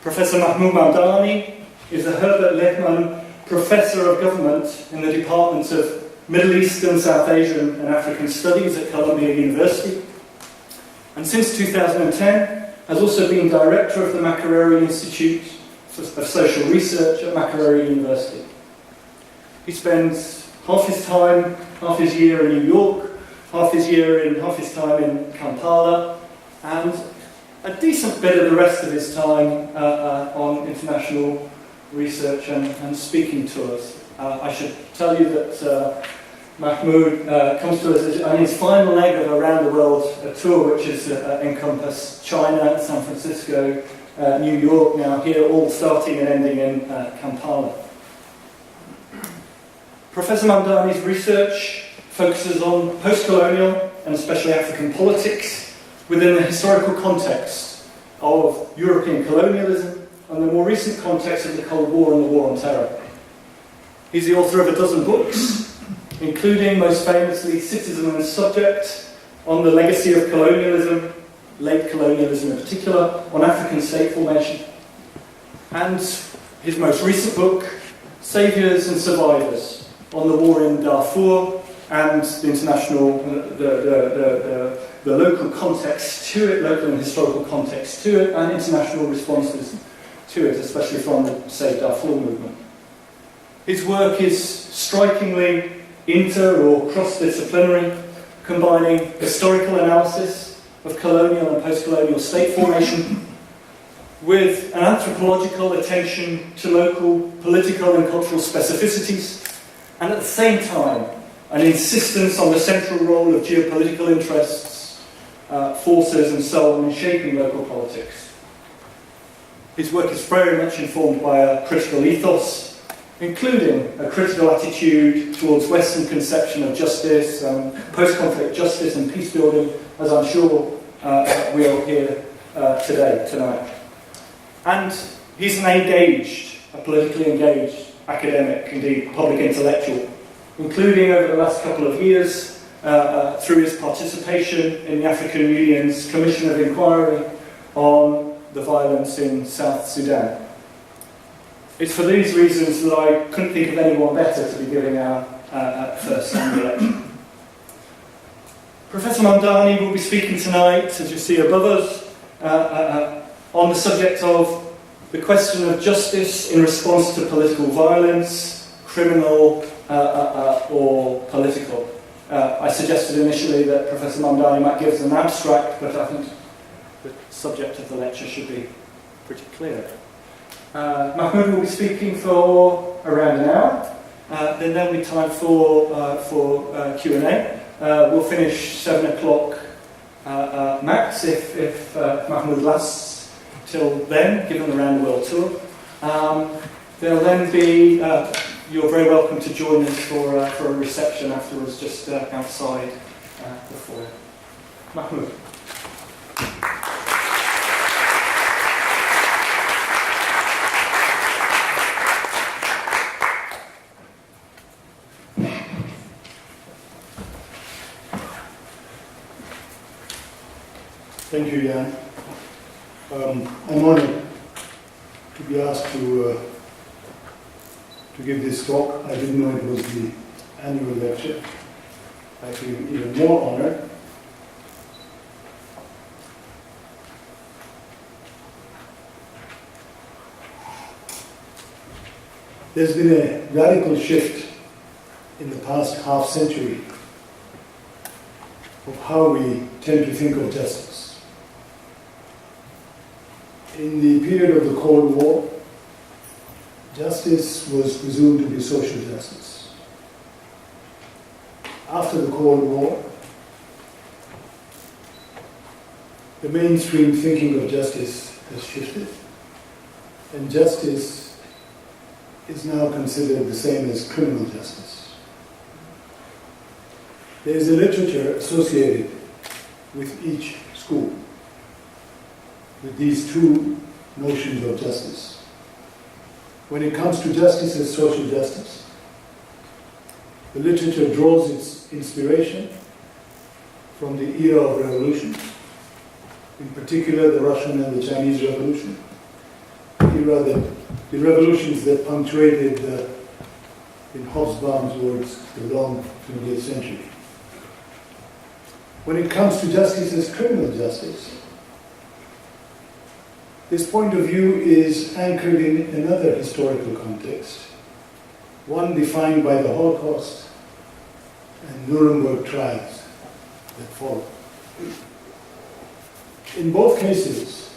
Professor Mahmood Mamdani is a Herbert Lehman Professor of Government in the Department of Middle Eastern, South Asian and African Studies at Columbia University, and since 2010 has also been Director of the Makerere Institute of Social Research at Makerere University. He spends half his year in New York, half his time in Kampala, and a decent bit of the rest of his time on international research and speaking tours. I should tell you that Mahmood comes to us on his final leg of a round the world tour, which has encompassed China, San Francisco, New York, now here, all starting and ending in Kampala. Professor Mamdani's research focuses on post-colonial and especially African politics within the historical context of European colonialism and the more recent context of the Cold War and the War on Terror. He's the author of a dozen books, including, most famously, Citizen and Subject, on the legacy of colonialism, late colonialism in particular, on African state formation, and his most recent book, Saviours and Survivors, on the war in Darfur and the international, the local context to it, local and historical context to it, and international responses to it, especially from the Save Darfur movement. His work is strikingly inter- or cross-disciplinary, combining historical analysis of colonial and post-colonial state formation with an anthropological attention to local political and cultural specificities, and at the same time an insistence on the central role of geopolitical interests, forces and so on in shaping local politics. His work is very much informed by a critical ethos, including a critical attitude towards Western conception of justice, post-conflict justice and peace building, as I'm sure we'll hear tonight. And he's a politically engaged academic, indeed public intellectual, including over the last couple of years through his participation in the African Union's Commission of Inquiry on the violence in South Sudan. It's for these reasons that I couldn't think of anyone better to be giving our first annual lecture. Professor Mamdani will be speaking tonight, as you see above us, on the subject of the question of justice in response to political violence, criminal or political. I suggested initially that Professor Mamdani might give us an abstract, but I think the subject of the lecture should be pretty clear. Mahmood will be speaking for around an hour. Then there'll be time for Q&A. We'll finish 7 o'clock max if Mahmood lasts till then, given the round the world tour. There'll then be, you're very welcome to join us for a reception afterwards, just outside the foyer. Mahmood. Thank you, Jan. I'm honored to be asked to give this talk. I didn't know it was the annual lecture. I feel even more honored. There's been a radical shift in the past half century of how we tend to think of justice. In the period of the Cold War, justice was presumed to be social justice. After the Cold War, the mainstream thinking of justice has shifted, and justice is now considered the same as criminal justice. There is a literature associated with each school, with these two notions of justice. When it comes to justice as social justice, the literature draws its inspiration from the era of revolution, in particular the Russian and the Chinese Revolution, rather the revolutions that punctuated, in Hobsbawm's words, the long 20th century. When it comes to justice as criminal justice, this point of view is anchored in another historical context, one defined by the Holocaust and Nuremberg trials that followed. In both cases,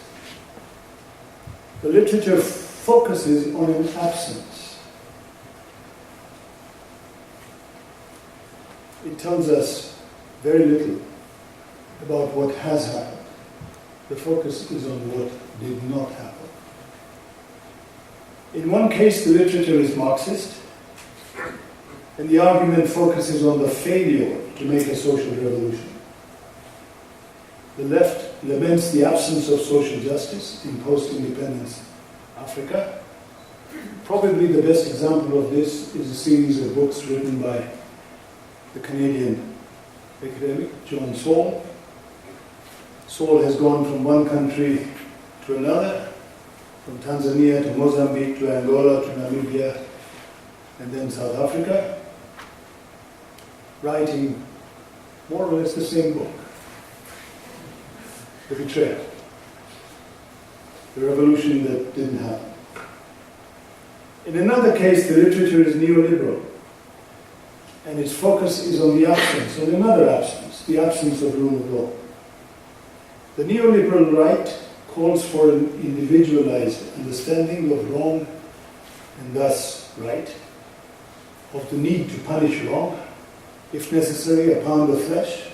the literature focuses on an absence. It tells us very little about what has happened. The focus is on what did not happen. In one case, the literature is Marxist, and the argument focuses on the failure to make a social revolution. The left laments the absence of social justice in post-independence Africa. Probably the best example of this is a series of books written by the Canadian academic John Saul. Saul has gone from one country to another, from Tanzania to Mozambique to Angola to Namibia and then South Africa, writing more or less the same book, The Betrayal, the revolution that didn't happen. In another case, the literature is neoliberal, and its focus is on the absence, on another absence, the absence of rule of law. The neoliberal right calls for an individualized understanding of wrong and thus right, of the need to punish wrong, if necessary, a pound of flesh,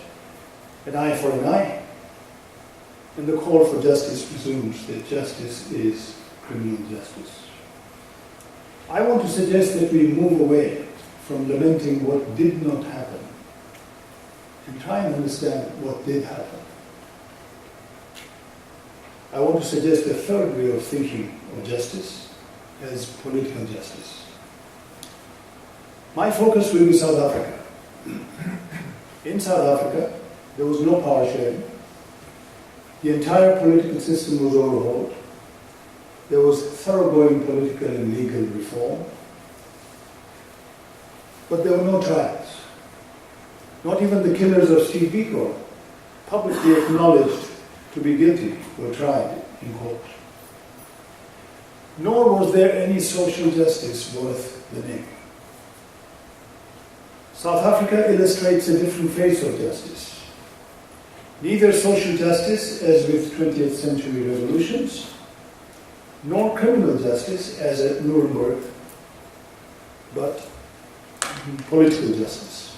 an eye for an eye, and the call for justice presumes that justice is criminal justice. I want to suggest that we move away from lamenting what did not happen and try and understand what did happen. I want to suggest a third way of thinking of justice as political justice. My focus will be South Africa. In South Africa, there was no power sharing. The entire political system was overhauled. There was thoroughgoing political and legal reform. But there were no trials. Not even the killers of Steve Biko, publicly acknowledged to be guilty, were tried in court. Nor was there any social justice worth the name. South Africa illustrates a different face of justice. Neither social justice, as with 20th century revolutions, nor criminal justice, as at Nuremberg, but political justice.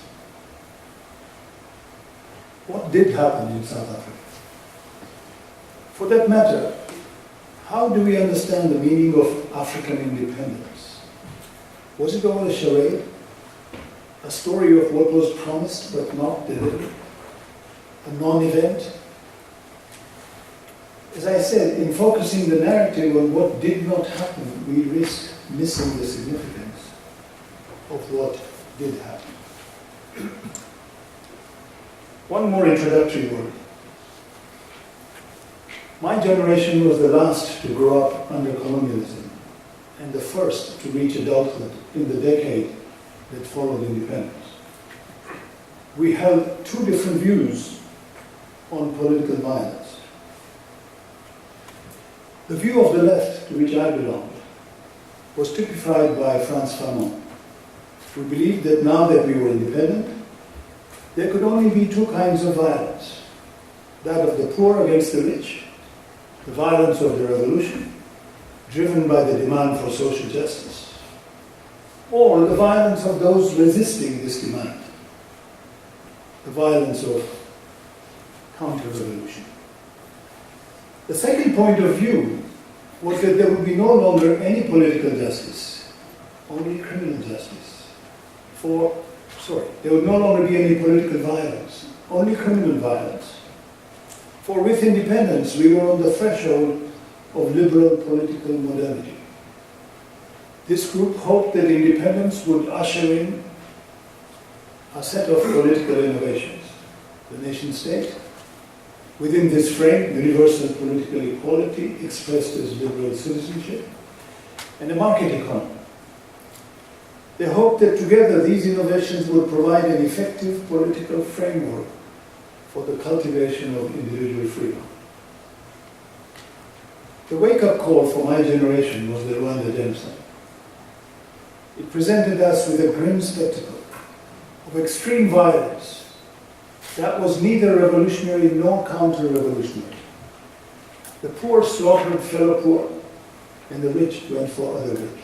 What did happen in South Africa? For that matter, how do we understand the meaning of African independence? Was it all a charade? A story of what was promised but not delivered? A non-event? As I said, in focusing the narrative on what did not happen, we risk missing the significance of what did happen. One more introductory word. My generation was the last to grow up under colonialism and the first to reach adulthood in the decade that followed independence. We held two different views on political violence. The view of the left, to which I belonged, was typified by Frantz Fanon. We believed that now that we were independent, there could only be two kinds of violence: that of the poor against the rich, the violence of the revolution, driven by the demand for social justice, or the violence of those resisting this demand, the violence of counter-revolution. The second point of view was that there would be no longer any political justice, only criminal justice. There would no longer be any political violence, only criminal violence. For with independence, we were on the threshold of liberal political modernity. This group hoped that independence would usher in a set of political innovations: the nation state, within this frame, universal political equality expressed as liberal citizenship, and a market economy. They hoped that together these innovations would provide an effective political framework for the cultivation of individual freedom. The wake-up call for my generation was the Rwanda genocide. It presented us with a grim spectacle of extreme violence that was neither revolutionary nor counter-revolutionary. The poor slaughtered fellow poor, and the rich went for other rich.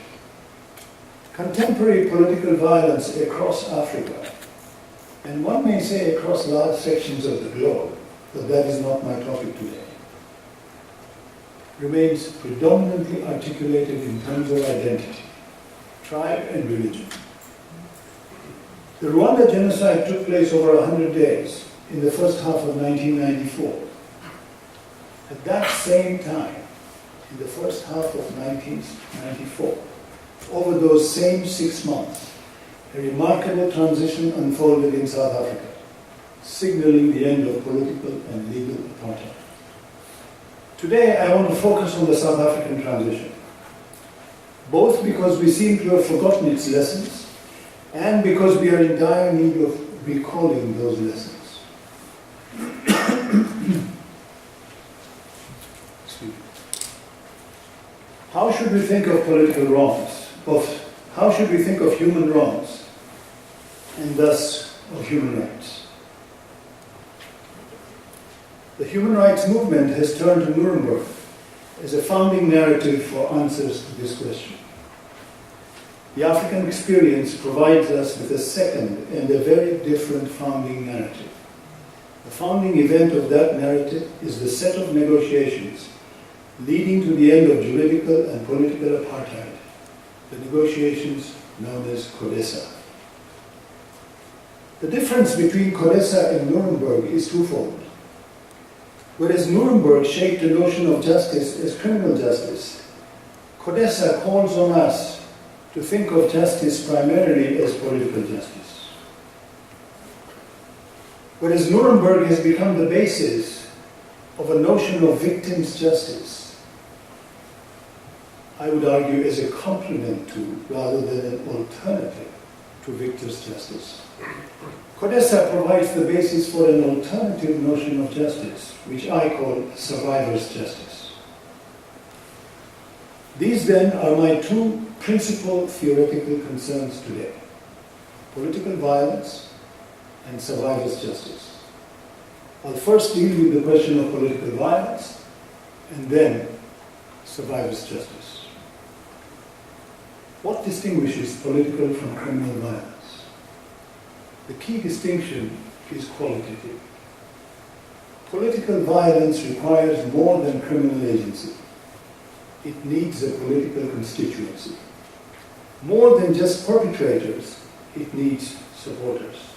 Contemporary political violence across Africa, and one may say across large sections of the globe, but that is not my topic today, remains predominantly articulated in terms of identity, tribe and religion. The Rwanda genocide took place over 100 days in the first half of 1994. At that same time, in the first half of 1994, over those same 6 months, a remarkable transition unfolded in South Africa, signaling the end of political and legal apartheid. Today, I want to focus on the South African transition, both because we seem to have forgotten its lessons and because we are in dire need of recalling those lessons. How should we think of political wrongs? How should we think of human wrongs, and thus of human rights? The human rights movement has turned to Nuremberg as a founding narrative for answers to this question. The African experience provides us with a second and a very different founding narrative. The founding event of that narrative is the set of negotiations leading to the end of juridical and political apartheid, the negotiations known as CODESA. The difference between CODESA and Nuremberg is twofold. Whereas Nuremberg shaped the notion of justice as criminal justice, CODESA calls on us to think of justice primarily as political justice. Whereas Nuremberg has become the basis of a notion of victims' justice, I would argue as a complement to, rather than an alternative to, victors' justice. CODESA provides the basis for an alternative notion of justice, which I call survivor's justice. These then are my two principal theoretical concerns today: political violence and survivor's justice. I'll first deal with the question of political violence and then survivor's justice. What distinguishes political from criminal violence? The key distinction is qualitative. Political violence requires more than criminal agency. It needs a political constituency. More than just perpetrators, it needs supporters.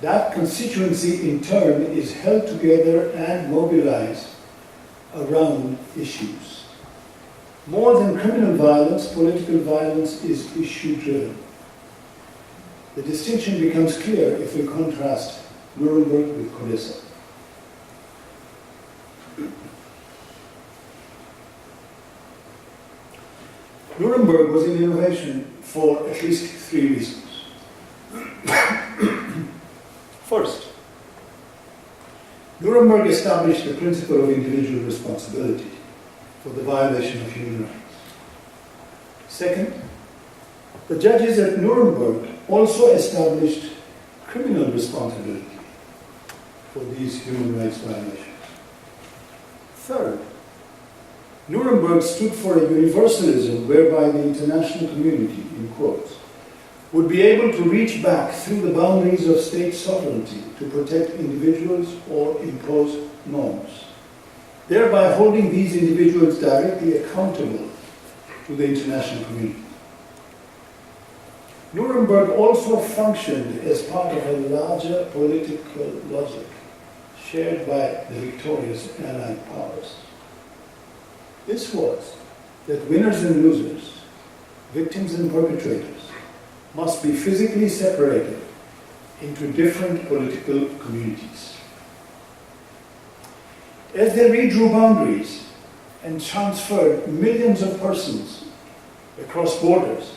That constituency, in turn, is held together and mobilized around issues. More than criminal violence, political violence is issue-driven. The distinction becomes clear if we contrast Nuremberg with CODESA. Nuremberg was an innovation for at least 3 reasons. First, Nuremberg established the principle of individual responsibility for the violation of human rights. Second, the judges at Nuremberg also established criminal responsibility for these human rights violations. Third, Nuremberg stood for a universalism whereby the international community, in quotes, would be able to reach back through the boundaries of state sovereignty to protect individuals or impose norms, thereby holding these individuals directly accountable to the international community. Nuremberg also functioned as part of a larger political logic shared by the victorious Allied powers. This was that winners and losers, victims and perpetrators, must be physically separated into different political communities. As they redrew boundaries and transferred millions of persons across borders.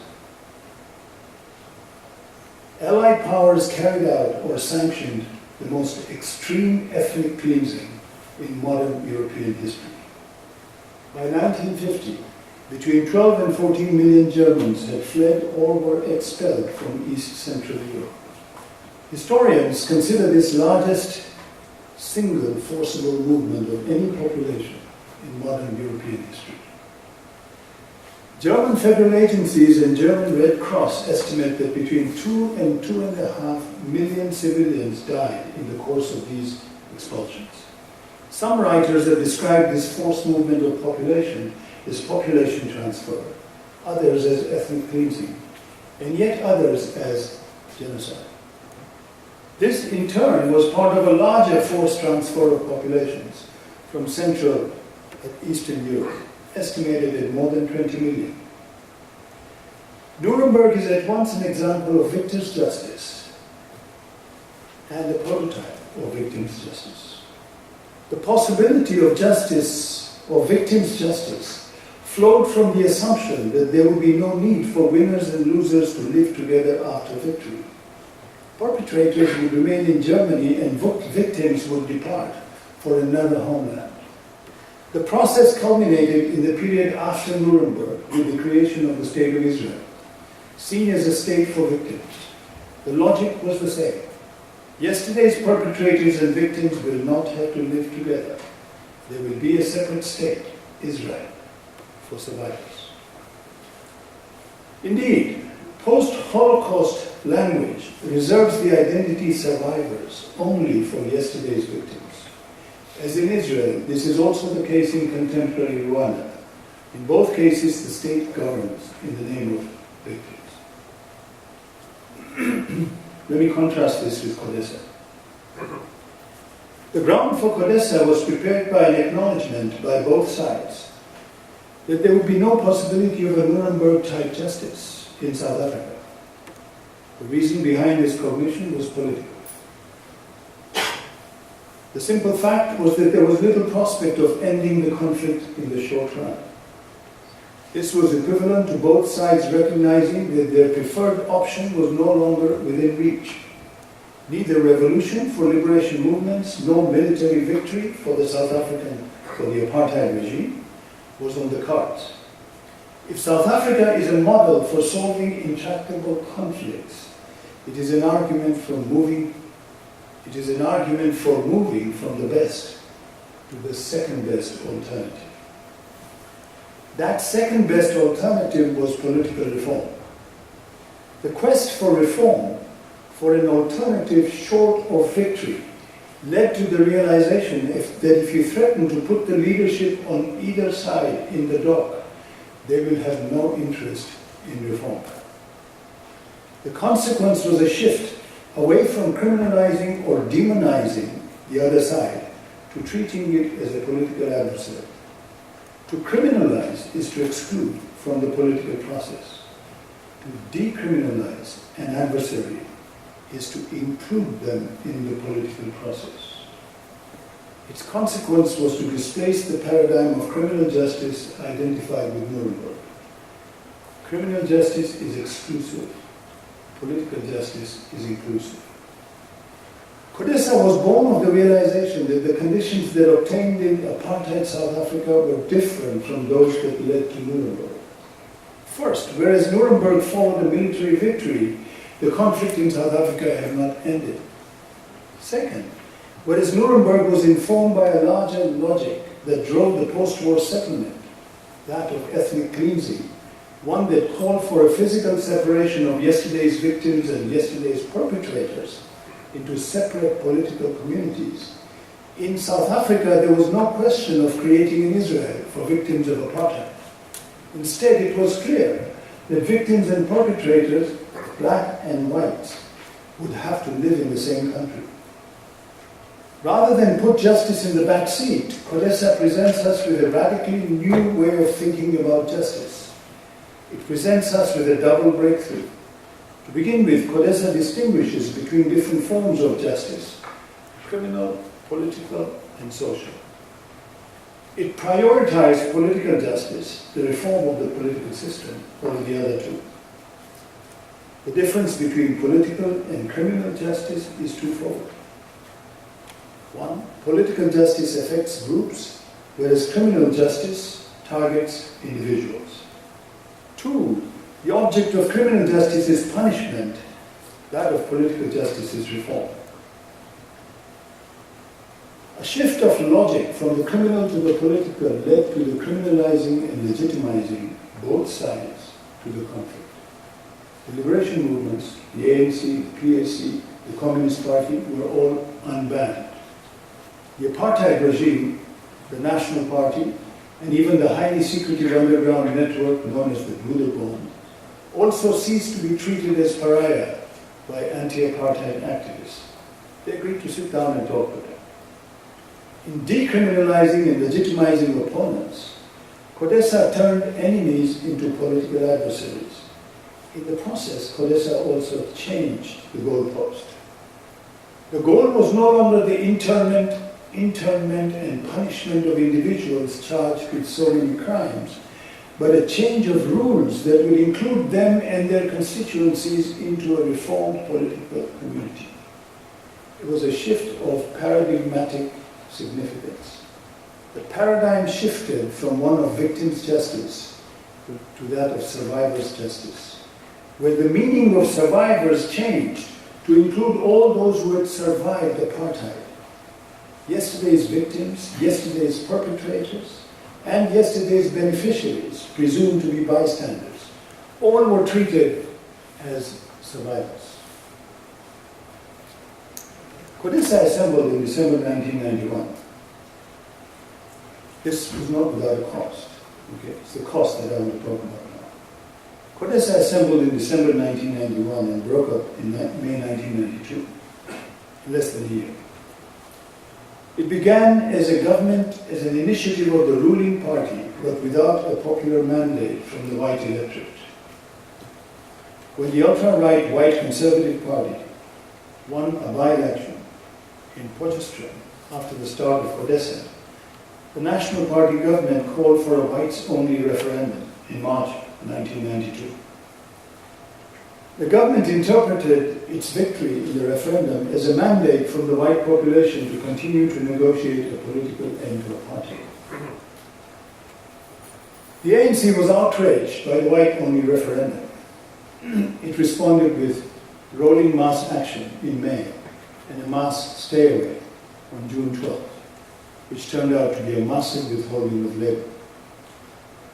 Allied powers carried out or sanctioned the most extreme ethnic cleansing in modern European history. By 1950, between 12 and 14 million Germans had fled or were expelled from East Central Europe. Historians consider this largest single forcible movement of any population in modern European history. German federal agencies and German Red Cross estimate that between 2 and 2.5 million civilians died in the course of these expulsions. Some writers have described this forced movement of population as population transfer, others as ethnic cleansing, and yet others as genocide. This, in turn, was part of a larger forced transfer of populations from Central and Eastern Europe, estimated at more than 20 million. Nuremberg is at once an example of victor's justice and a prototype of victim's justice. The possibility of justice, or victim's justice, flowed from the assumption that there would be no need for winners and losers to live together after victory. Perpetrators would remain in Germany and victims would depart for another homeland. The process culminated in the period after Nuremberg with the creation of the State of Israel, seen as a state for victims. The logic was the same. Yesterday's perpetrators and victims will not have to live together. There will be a separate state, Israel, for survivors. Indeed, post-Holocaust language reserves the identity survivors only for yesterday's victims. As in Israel, this is also the case in contemporary Rwanda. In both cases, the state governs in the name of victims. Let me contrast this with Codessa. The ground for Codessa was prepared by an acknowledgement by both sides that there would be no possibility of a Nuremberg-type justice in South Africa. The reason behind this cognition was political. The simple fact was that there was little prospect of ending the conflict in the short run. This was equivalent to both sides recognizing that their preferred option was no longer within reach. Neither revolution for liberation movements nor military victory for the apartheid regime was on the cards. If South Africa is a model for solving intractable conflicts, it is an argument for moving from the best to the second best alternative. That second best alternative was political reform. The quest for reform, for an alternative short of victory, led to the realization that if you threaten to put the leadership on either side in the dock, they will have no interest in reform. The consequence was a shift away from criminalizing or demonizing the other side to treating it as a political adversary. To criminalize is to exclude from the political process. To decriminalize an adversary is to include them in the political process. Its consequence was to displace the paradigm of criminal justice identified with Nuremberg. Criminal justice is exclusive. Political justice is inclusive. Codessa was born of the realization that the conditions that obtained in apartheid South Africa were different from those that led to Nuremberg. First, whereas Nuremberg followed a military victory, the conflict in South Africa had not ended. Second, whereas Nuremberg was informed by a larger logic that drove the post-war settlement, that of ethnic cleansing, one that called for a physical separation of yesterday's victims and yesterday's perpetrators into separate political communities. In South Africa, there was no question of creating an Israel for victims of apartheid. Instead, it was clear that victims and perpetrators, black and white, would have to live in the same country. Rather than put justice in the back seat, Codessa presents us with a radically new way of thinking about justice. It presents us with a double breakthrough. To begin with, Codessa distinguishes between different forms of justice: criminal, political, and social. It prioritized political justice, the reform of the political system, over the other two. The difference between political and criminal justice is twofold. One, political justice affects groups, whereas criminal justice targets individuals. Two, the object of criminal justice is punishment, that of political justice is reform. A shift of logic from the criminal to the political led to the criminalizing and legitimizing both sides to the conflict. The liberation movements, the ANC, the PAC, the Communist Party were all unbanned. The apartheid regime, the National Party, and even the highly secretive underground network known as the Broederbond also ceased to be treated as pariah by anti-apartheid activists. They agreed to sit down and talk with them. In decriminalizing and legitimizing opponents, CODESA turned enemies into political adversaries. In the process, CODESA also changed the goalpost. The goal was no longer the internment and punishment of individuals charged with so many crimes, but a change of rules that would include them and their constituencies into a reformed political community. It was a shift of paradigmatic significance. The paradigm shifted from one of victims' justice to that of survivors' justice, where the meaning of survivors changed to include all those who had survived apartheid. Yesterday's victims, yesterday's perpetrators, and yesterday's beneficiaries, presumed to be bystanders, all were treated as survivors. CODESA assembled in December 1991. This was not without a cost. Okay? It's the cost that I want to talk about now. CODESA assembled in December 1991 and broke up in May 1992, in less than a year. It began as an initiative of the ruling party, but without a popular mandate from the white electorate. When the ultra-right white Conservative Party won a by-election in Potchefstroom after the start of CODESA, the National Party government called for a whites-only referendum in March 1992. The government interpreted its victory in the referendum as a mandate from the white population to continue to negotiate a political end to apartheid. The ANC was outraged by the white-only referendum. It responded with rolling mass action in May and a mass stay-away on June 12th, which turned out to be a massive withholding of labour.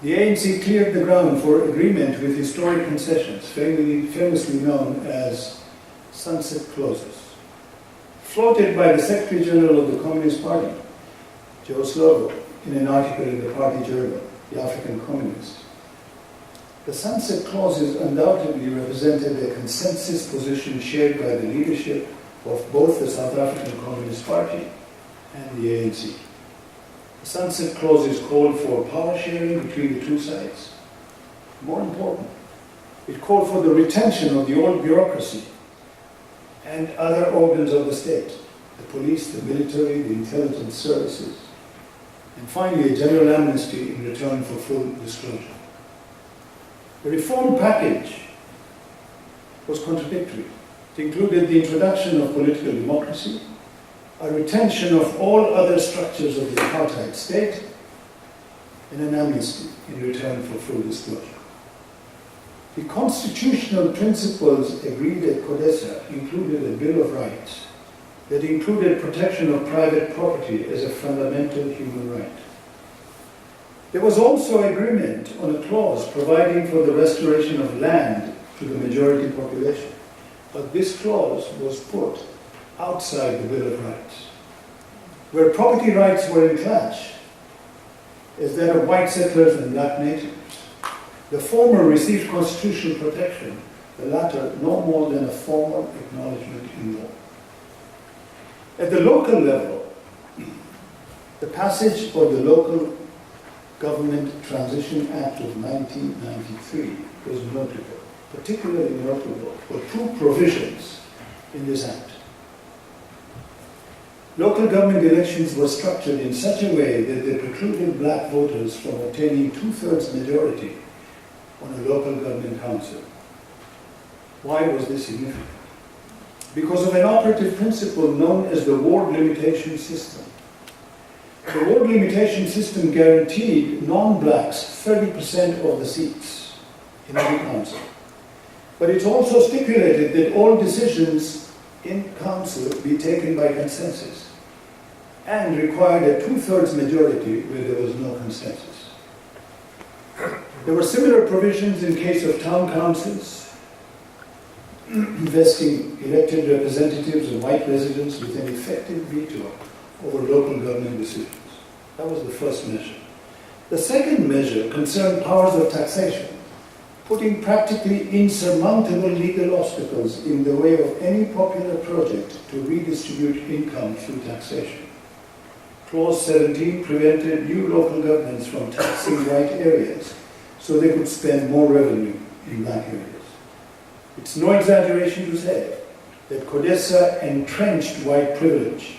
The ANC cleared the ground for agreement with historic concessions, famously known as sunset clauses, floated by the Secretary General of the Communist Party, Joe Slovo, in an article in the party journal, The African Communist. The sunset clauses undoubtedly represented a consensus position shared by the leadership of both the South African Communist Party and the ANC. The sunset clauses called for power sharing between the two sides. More important, it called for the retention of the old bureaucracy and other organs of the state, the police, the military, the intelligence services, and finally a general amnesty in return for full disclosure. The reform package was contradictory. It included the introduction of political democracy, a retention of all other structures of the apartheid state, and an amnesty in return for full disclosure. The constitutional principles agreed at CODESA included a Bill of Rights that included protection of private property as a fundamental human right. There was also agreement on a clause providing for the restoration of land to the majority population, but this clause was put outside the Bill of Rights, where property rights were in clash, as that of white settlers and black natives. The former received constitutional protection, the latter no more than a formal acknowledgement in law. At the local level, the passage of the Local Government Transition Act of 1993 was notable, particularly notable for two provisions in this act. Local government elections were structured in such a way that they precluded black voters from obtaining 2/3 majority on a local government council. Why was this significant? Because of an operative principle known as the ward limitation system. The ward limitation system guaranteed non-blacks 30% of the seats in every council. But it also stipulated that all decisions in council be taken by consensus and required a 2/3 majority where there was no consensus. There were similar provisions in case of town councils, investing elected representatives and white residents with an effective veto over local government decisions. That was the first measure. The second measure concerned powers of taxation, putting practically insurmountable legal obstacles in the way of any popular project to redistribute income through taxation. Clause 17 prevented new local governments from taxing white areas so they could spend more revenue in black areas. It's no exaggeration to say that CODESA entrenched white privilege,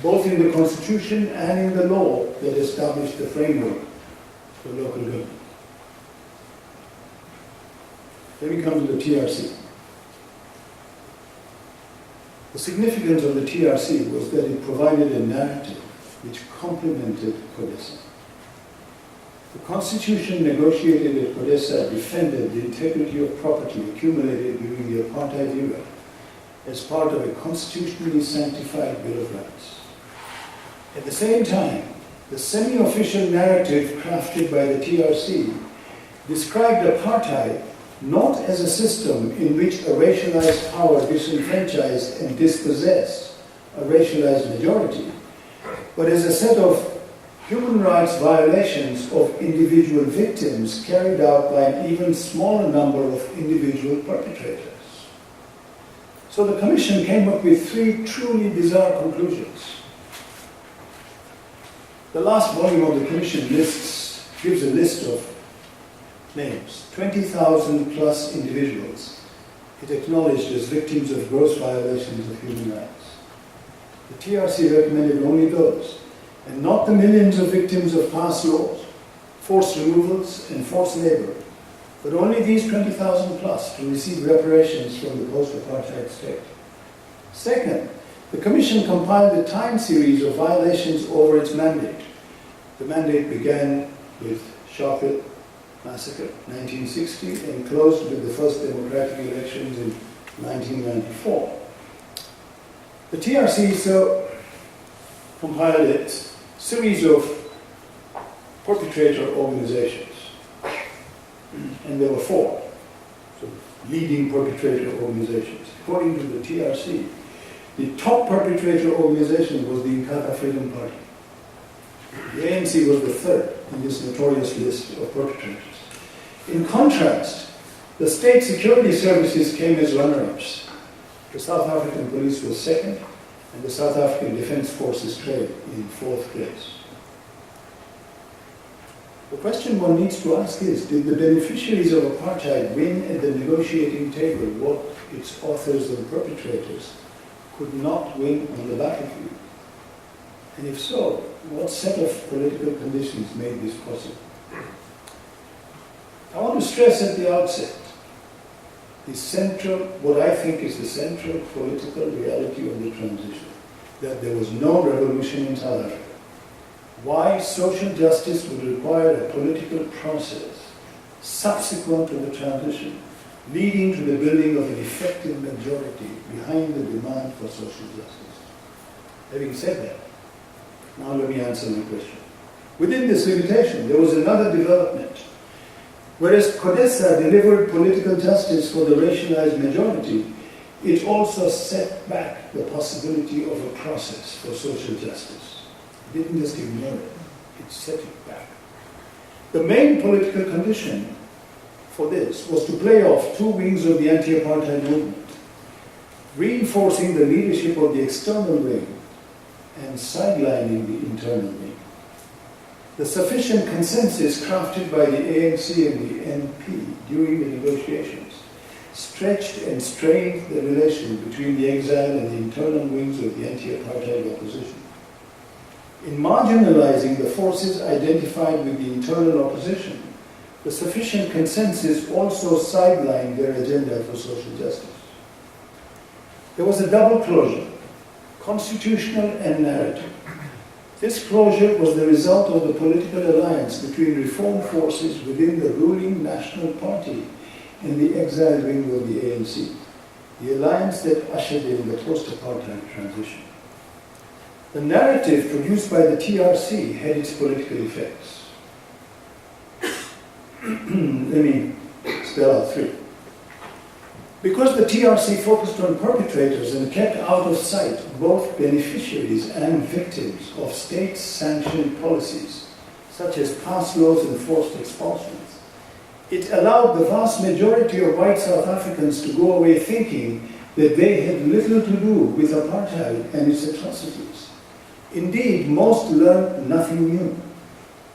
both in the Constitution and in the law that established the framework for local government. Then we come to the TRC. The significance of the TRC was that it provided a narrative which complemented CODESA. The Constitution negotiated at CODESA defended the integrity of property accumulated during the apartheid era as part of a constitutionally sanctified Bill of Rights. At the same time, the semi-official narrative crafted by the TRC described apartheid not as a system in which a racialized power disenfranchised and dispossessed a racialized majority, but as a set of human rights violations of individual victims carried out by an even smaller number of individual perpetrators. So the Commission came up with three truly bizarre conclusions. The last volume of the Commission gives a list of names, 20,000 plus individuals it acknowledged as victims of gross violations of human rights. The TRC recommended only those, and not the millions of victims of past laws, forced removals, and forced labor, but only these 20,000 plus to receive reparations from the post-apartheid state. Second, the Commission compiled a time series of violations over its mandate. The mandate began with Sharpeville Massacre, 1960, and closed with the first democratic elections in 1994. The TRC so compiled a series of perpetrator organizations, and there were four leading perpetrator organizations. According to the TRC, the top perpetrator organization was the Inkatha Freedom Party. The ANC was the third in this notorious list of perpetrators. In contrast, the state security services came as runner-ups. The South African police was second, and the South African Defence Forces trade in fourth place. The question one needs to ask is, did the beneficiaries of apartheid win at the negotiating table what its authors and perpetrators could not win on the battlefield? And if so, what set of political conditions made this possible? I want to stress at the outset what I think is the central political reality of the transition, that there was no revolution in South Africa. Why social justice would require a political process subsequent to the transition, leading to the building of an effective majority behind the demand for social justice. Having said that, now let me answer my question. Within this limitation, there was another development. Whereas CODESA delivered political justice for the racialized majority, it also set back the possibility of a process for social justice. It didn't just ignore it, it set it back. The main political condition for this was to play off two wings of the anti-apartheid movement, reinforcing the leadership of the external wing and sidelining the internal wing. The sufficient consensus crafted by the ANC and the NP during the negotiations stretched and strained the relation between the exile and the internal wings of the anti-apartheid opposition. In marginalizing the forces identified with the internal opposition, the sufficient consensus also sidelined their agenda for social justice. There was a double closure, constitutional and narrative. This closure was the result of the political alliance between reform forces within the ruling National Party and the exiled wing of the ANC, the alliance that ushered in the post-apartheid transition. The narrative produced by the TRC had its political effects. Let me spell out three. Because the TRC focused on perpetrators and kept out of sight both beneficiaries and victims of state-sanctioned policies, such as pass laws and forced expulsions, it allowed the vast majority of white South Africans to go away thinking that they had little to do with apartheid and its atrocities. Indeed, most learned nothing new.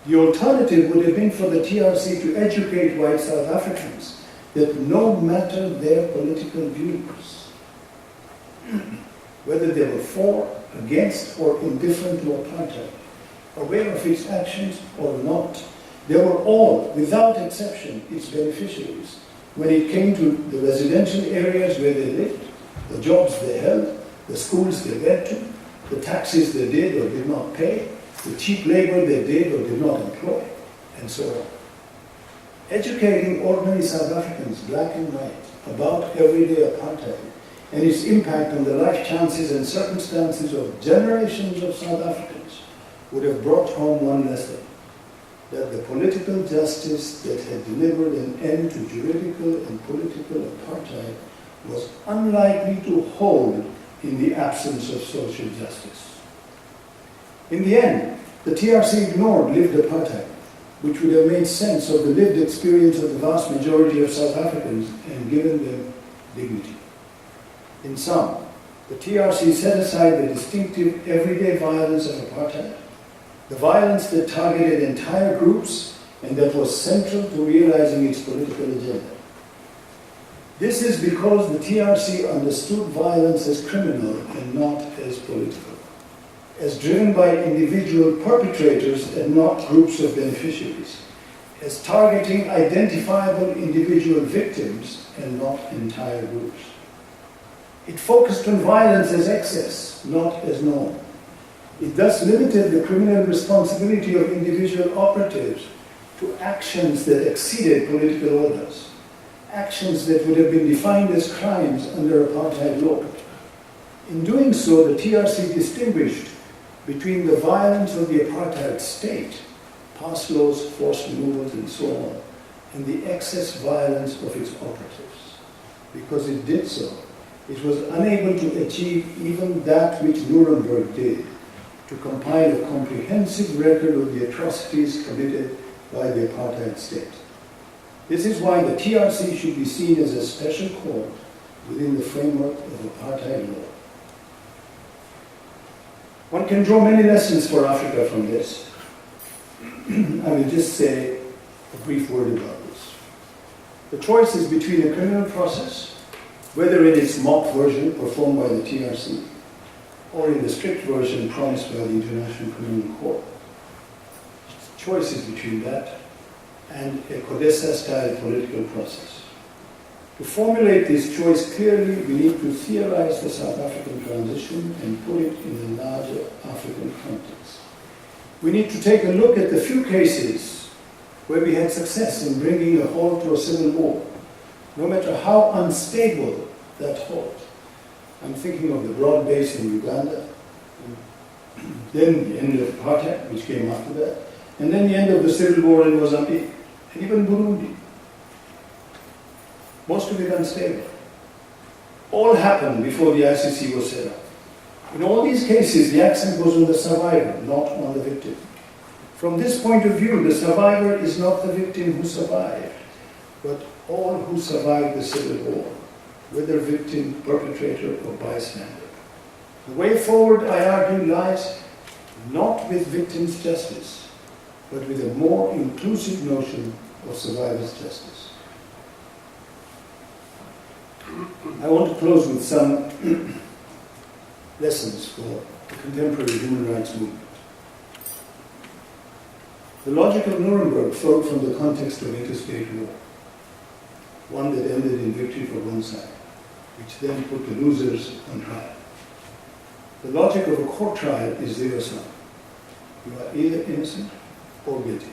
The alternative would have been for the TRC to educate white South Africans that no matter their political views, whether they were for, against, or indifferent to apartheid, aware of its actions or not, they were all, without exception, its beneficiaries when it came to the residential areas where they lived, the jobs they held, the schools they went to, the taxes they did or did not pay, the cheap labor they did or did not employ, and so on. Educating ordinary South Africans, black and white, about everyday apartheid and its impact on the life chances and circumstances of generations of South Africans would have brought home one lesson, that the political justice that had delivered an end to juridical and political apartheid was unlikely to hold in the absence of social justice. In the end, the TRC ignored lived apartheid, which would have made sense of the lived experience of the vast majority of South Africans and given them dignity. In sum, the TRC set aside the distinctive everyday violence of apartheid, the violence that targeted entire groups and that was central to realizing its political agenda. This is because the TRC understood violence as criminal and not as political, as driven by individual perpetrators and not groups of beneficiaries, as targeting identifiable individual victims and not entire groups. It focused on violence as excess, not as norm. It thus limited the criminal responsibility of individual operatives to actions that exceeded political orders, actions that would have been defined as crimes under apartheid law. In doing so, the TRC distinguished between the violence of the apartheid state, pass laws, forced removals, and so on, and the excess violence of its operatives. Because it did so, it was unable to achieve even that which Nuremberg did, to compile a comprehensive record of the atrocities committed by the apartheid state. This is why the TRC should be seen as a special court within the framework of apartheid law. One can draw many lessons for Africa from this. I will just say a brief word about this. The choice is between a criminal process, whether in its mock version performed by the TRC, or in the strict version promised by the International Criminal Court. The choice is between that and a Codesa-style political process. To formulate this choice clearly, we need to theorize the South African transition and put it in the larger African context. We need to take a look at the few cases where we had success in bringing a halt to a civil war, no matter how unstable that halt. I'm thinking of the broad base in Uganda, then the end of apartheid, which came after that, and then the end of the civil war in Mozambique, and even Burundi. Most of it unstable. All happened before the ICC was set up. In all these cases, the accent was on the survivor, not on the victim. From this point of view, the survivor is not the victim who survived, but all who survived the civil war, whether victim, perpetrator, or bystander. The way forward, I argue, lies not with victims' justice, but with a more inclusive notion of survivor's justice. I want to close with some lessons for the contemporary human rights movement. The logic of Nuremberg flowed from the context of interstate war, one that ended in victory for one side, which then put the losers on trial. The logic of a court trial is zero-sum. You are either innocent or guilty.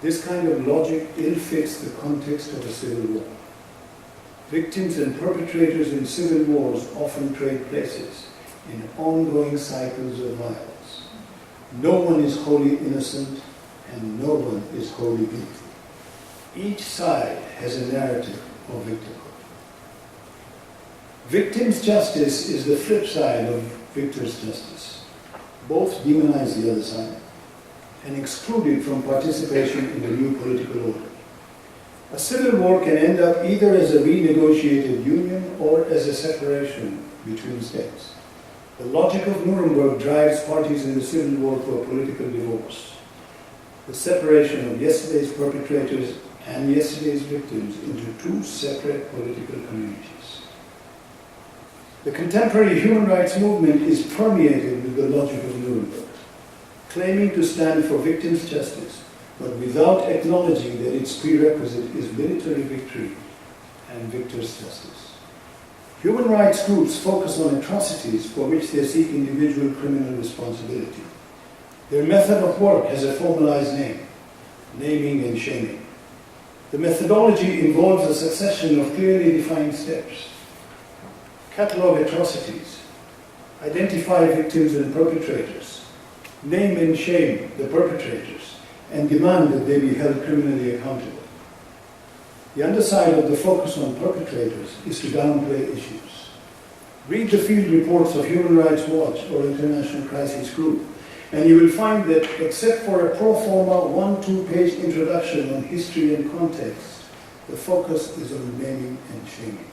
This kind of logic ill-fits the context of a civil war. Victims and perpetrators in civil wars often trade places in ongoing cycles of violence. No one is wholly innocent and no one is wholly guilty. Each side has a narrative of victimhood. Victim's justice is the flip side of victor's justice. Both demonize the other side and exclude it from participation in the new political order. A civil war can end up either as a renegotiated union or as a separation between states. The logic of Nuremberg drives parties in the civil war to a political divorce. The separation of yesterday's perpetrators and yesterday's victims into two separate political communities. The contemporary human rights movement is permeated with the logic of Nuremberg, claiming to stand for victims' justice, but without acknowledging that its prerequisite is military victory and victor's justice. Human rights groups focus on atrocities for which they seek individual criminal responsibility. Their method of work has a formalized name, naming and shaming. The methodology involves a succession of clearly defined steps. Catalog atrocities, identify victims and perpetrators, name and shame the perpetrators, and demand that they be held criminally accountable. The underside of the focus on perpetrators is to downplay issues. Read the field reports of Human Rights Watch or International Crisis Group, and you will find that except for a pro forma 1-2-page introduction on history and context, the focus is on naming and shaming.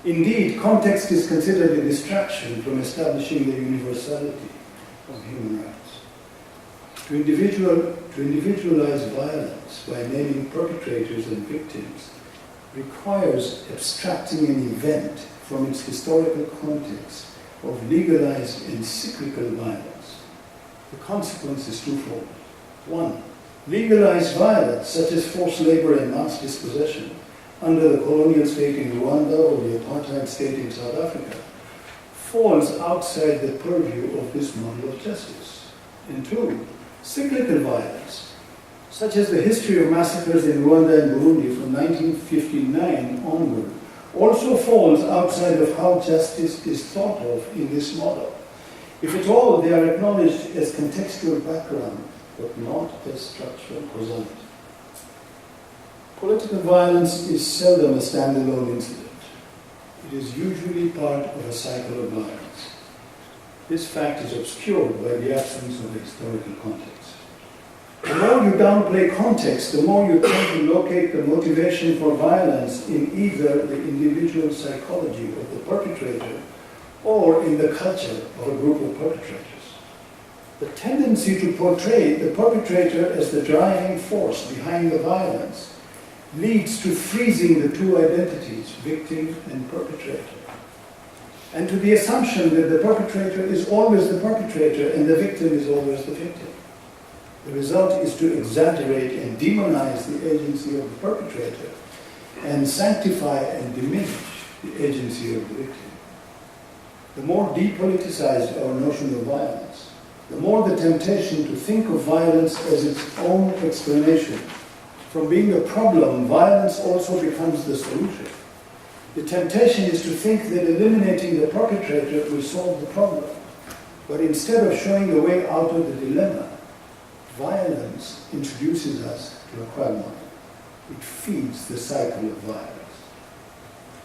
Indeed, context is considered a distraction from establishing the universality of human rights. To individualize violence by naming perpetrators and victims requires abstracting an event from its historical context of legalized and cyclical violence. The consequence is twofold. One, legalized violence, such as forced labor and mass dispossession, under the colonial state in Rwanda or the apartheid state in South Africa, falls outside the purview of this model of justice. And two, cyclical violence, such as the history of massacres in Rwanda and Burundi from 1959 onward, also falls outside of how justice is thought of in this model. If at all, they are acknowledged as contextual background, but not as structural causality. Political violence is seldom a standalone incident. It is usually part of a cycle of violence. This fact is obscured by the absence of a historical context. The more you downplay context, the more you tend to locate the motivation for violence in either the individual psychology of the perpetrator or in the culture of a group of perpetrators. The tendency to portray the perpetrator as the driving force behind the violence leads to freezing the two identities, victim and perpetrator, and to the assumption that the perpetrator is always the perpetrator and the victim is always the victim. The result is to exaggerate and demonize the agency of the perpetrator and sanctify and diminish the agency of the victim. The more depoliticized our notion of violence, the more the temptation to think of violence as its own explanation. From being a problem, violence also becomes the solution. The temptation is to think that eliminating the perpetrator will solve the problem. But instead of showing the way out of the dilemma, violence introduces us to a quagmire. It feeds the cycle of violence.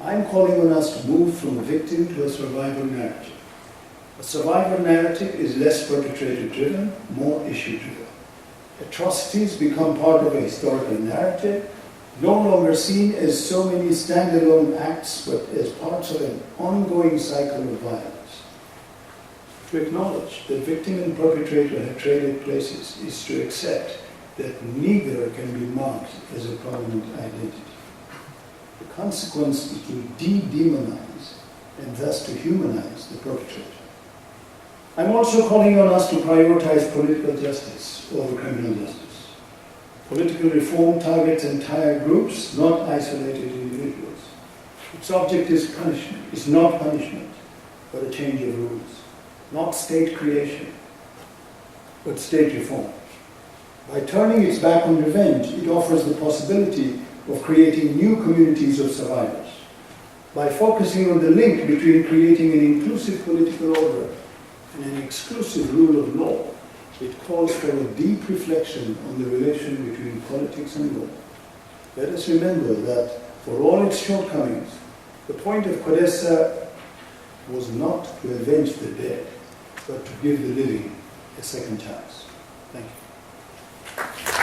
I'm calling on us to move from a victim to a survivor narrative. A survivor narrative is less perpetrator-driven, more issue-driven. Atrocities become part of a historical narrative, no longer seen as so many standalone acts, but as parts of an ongoing cycle of violence. To acknowledge that victim and perpetrator have traded places is to accept that neither can be marked as a prominent identity. The consequence is to de-demonize and thus to humanize the perpetrator. I'm also calling on us to prioritize political justice over criminal justice. Political reform targets entire groups, not isolated individuals. Its object is not punishment, but a change of rules. Not state creation, but state reform. By turning its back on revenge, it offers the possibility of creating new communities of survivors. By focusing on the link between creating an inclusive political order and an exclusive rule of law, it calls for a deep reflection on the relation between politics and law. Let us remember that for all its shortcomings, the point of Codessa was not to avenge the dead, but to give the living a second chance. Thank you.